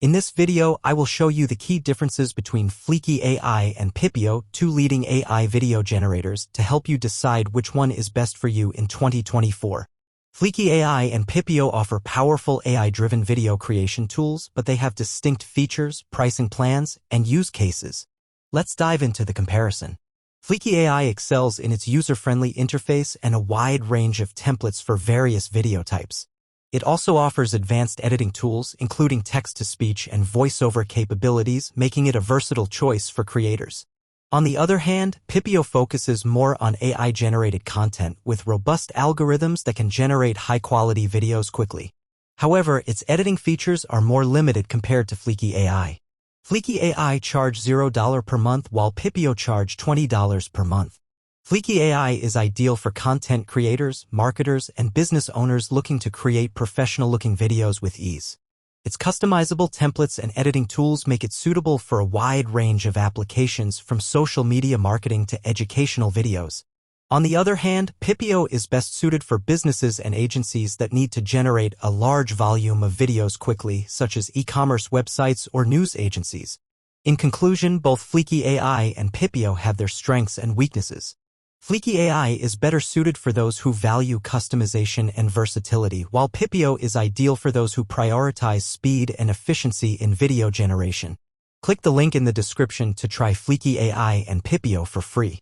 In this video, I will show you the key differences between Fliki AI and Pipio, two leading AI video generators, to help you decide which one is best for you in 2024. Fliki AI and Pipio offer powerful AI-driven video creation tools, but they have distinct features, pricing plans, and use cases. Let's dive into the comparison. Fliki AI excels in its user-friendly interface and a wide range of templates for various video types. It also offers advanced editing tools, including text-to-speech and voiceover capabilities, making it a versatile choice for creators. On the other hand, Pipio focuses more on AI-generated content with robust algorithms that can generate high-quality videos quickly. However, its editing features are more limited compared to Fliki AI. Fliki AI charges $0 per month while Pipio charges $20 per month. Fliki AI is ideal for content creators, marketers, and business owners looking to create professional-looking videos with ease. Its customizable templates and editing tools make it suitable for a wide range of applications from social media marketing to educational videos. On the other hand, Pipio is best suited for businesses and agencies that need to generate a large volume of videos quickly, such as e-commerce websites or news agencies. In conclusion, both Fliki AI and Pipio have their strengths and weaknesses. Fliki AI is better suited for those who value customization and versatility, while Pipio is ideal for those who prioritize speed and efficiency in video generation. Click the link in the description to try Fliki AI and Pipio for free.